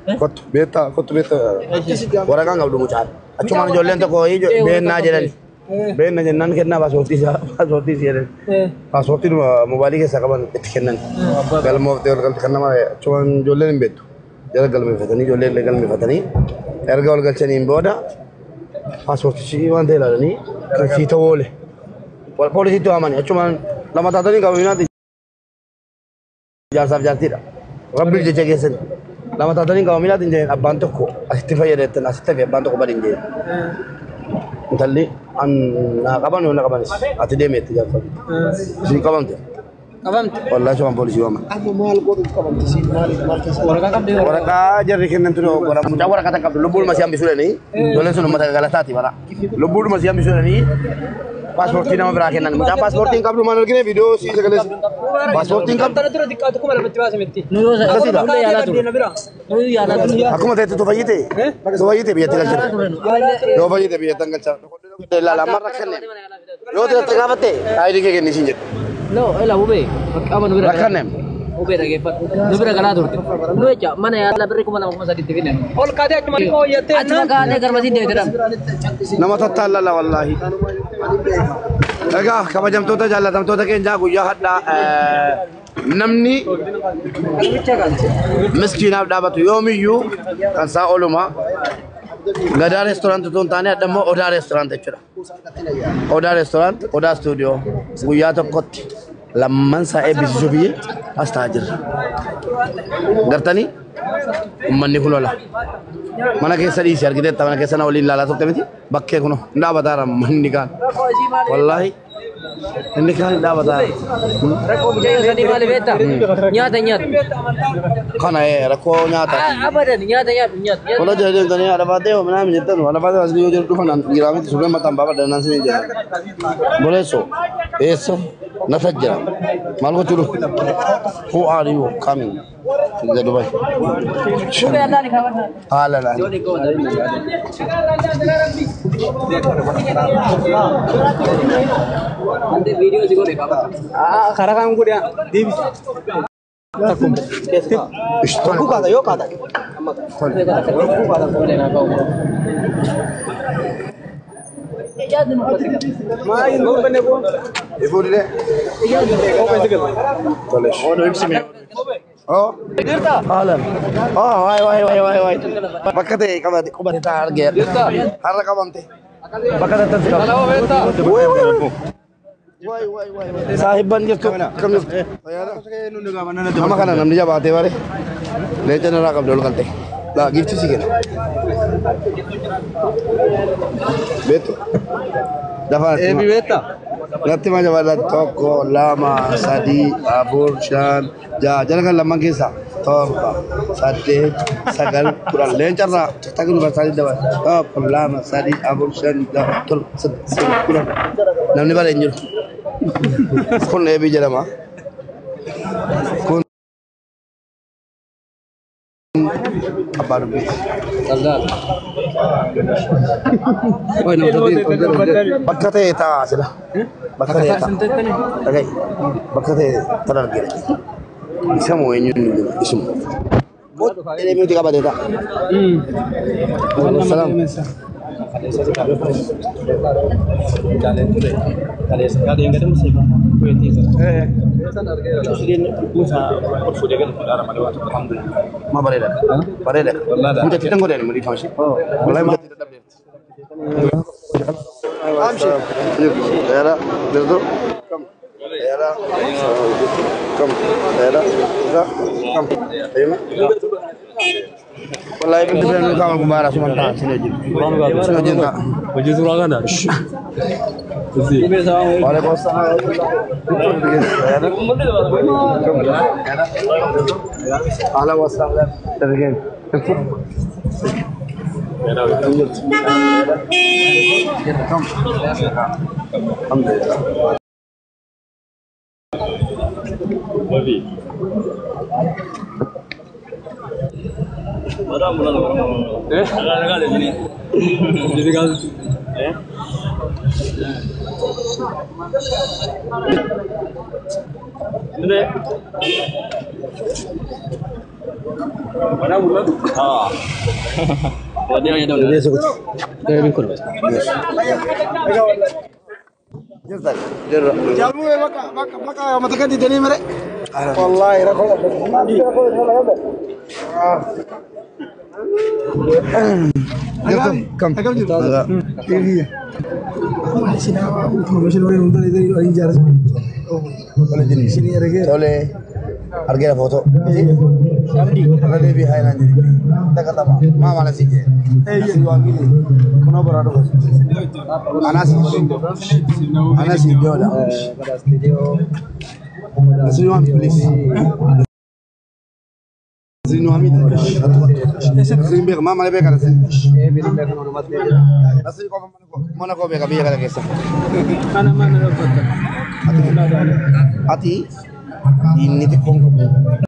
Kottu beta. Waraqaan qabdu mucaan. Achumaan ijoolleen tokko beennaa jedhani. Beenna jennaan kennaa paaspoortii jedhani. Paaspoortii moobaayilii keessaa qaban itti kennan. Galmooftee ol galti kan nama achumaan ijoolleen hin beektu. Jala galmeeffatanii ijoolleen illee galmeeffatanii erga ol galchaniin booda paaspoortichi waan ta'e ilaalanii kan sii ta'uu oole. Poolisiitti waamanii achumaan lama taatanii qabaminaati. Jaarsaaf jaartiidha. Rabbi jecha keessan. Lama taatanii qabaminaati hin jedhin abbaan tokko asitti fayyadaman asitti hafe abbaan tokko badin jedhin. Intalli naa qaban yoo na qabanis ati deemeetti jaarsaaf. Isin qabamte. Qabamte. Wallaahi waan poolisii waama. Amma maal godhu qabamte si waraqaa qabdee waraqaa jarri kennan ture mucaa waraqaa qabdu lubbuun masii hambisuu dhanii ijoolleen sun uummata galataati bara. Lubbuun masii hambisuu dhanii paaspoortii nama biraa kennan mucaan paaspoortiin qabdu maal argine viidiyoo si sagalees paaspoortiin qabdu. Tana dura xiqqaatu kuma lamatti baasimetti. Akkuma ta'etti tu fayyite biyyatti galchina. Yoo fayyite biyyatti galchina. Ilaala amma rakkanne yoo ta'e gaafatte taayidii kee kennisiin jedhu. No, ela ube. Apa nu Rakkanne. Ube lagi pat. Nu bira galaa turte. Nu echa mana ya la bira kuma nama sadii tifine. Ol kaade achuma ko yette. Achuma kaade garmasi deebiram. Nama tattaallala wallaahi. Egaa kabajamtoota jaallatamtoota keenya guyyaa hadhaa namni miskiinaaf dhaabatu yoomiyyuu kan isaa ooluma gadaa reestooraantii tuun taane adammoo odaa reestooraantii jechuudha. Odaa reestooraantii odaa stuudiyoo guyyaa tokkotti lamman isaa eebbisiisuu biyye as taa'aa jirra. Gartanii uummanni kun ola. Mana keessa dhiisi argiteetta mana keessa na waliin ilaalaa turte miti bakkee kun dhaabataara manni kaan. Wallaahi inni kaan dhaabataara. Rakkoo biyya sadii maali beekta? Nyaata. Kana rakkoo nyaata. Abadan nyaata. Wala jedhee tani ada baatee mana mi jettan wala baatee as biyyoo jiru dhufan giraamiti surree mataan baaba danaan sinii jira. Boleesso eessa na sajjira maal gochuu dhufu? Who are you coming to the Dubai? Haala laani. Karaa kan guddaa deebisi. Aku kata, yo kata. Main mau benda ko. Ibu dile. Mau benda ko. Tolesh. Oh, no ipsi me. Oh. Dirta. Halan. Oh, wai. Bakkate kabati kubati ta arge. Dirta. Harra kabamte. Bakkate tan sikam. Kalau beta. Wai. Sahiban jirtu kam jirtu. Nama kana namni jabaate bare. Leecha nara qabdu ol galte. La gifti si kenna. Beto. Dafa. Ebi beta. Natti ma jabala tokko lama sadi afur shan jaha kan lamman keessa torba saddeet sagal kudhan leencarra takun basadi dawa tokko lama sadi afur shan jaha torba saddeet kudhan namni bare hin jiru. Kun eebii jedhama. Kun abbaa dubbii. Bakka ta'e ta'a sila. Bakka ta'e ta'a. Dhaga'i. Bakka ta'e ta'a argina. Isa moo eenyuun isuma. Ini miti qabate ta'a. Salaam. Ma bareda. Muda kita ngoda ni mudi fashi. Wallahi muda kita dapat. Amshi. Era, derdo. Kam. Era. Kam. Era. Kam. Ayo. Wallahi itu benar kamu kemana cuma tak sini aja. Sini aja tak. Baju suragan dah. Waalaikumsalam. Ahlan wa sahlan. Tergen. Alhamdulillah. Agak-agak di sini. Jadi kan. Ini. हाँ Jadi yang itu. Dia suka. Kayak bingkul. Jurtal. Jurtal. Jalmu maka matakan di sini mereka. Wallahi rakol. Agam, kam. Agam juga. Agak. Iya. Sini informasi orang nonton itu orang jarak. Oh, boleh jenis. Sini harga. Boleh. Harga foto. Harga dia bihai nanti. Kita kata mama mana sih? Iya. Kono berada bos. Anas video dah. Pada studio. Nasi wami please. Nasi wami. Nasi biar mama lebih kan sih. Bilang kan hormat dia. Nasi kau mana kau biar biar kan kisah. Mana dapat. Ati ini tikung.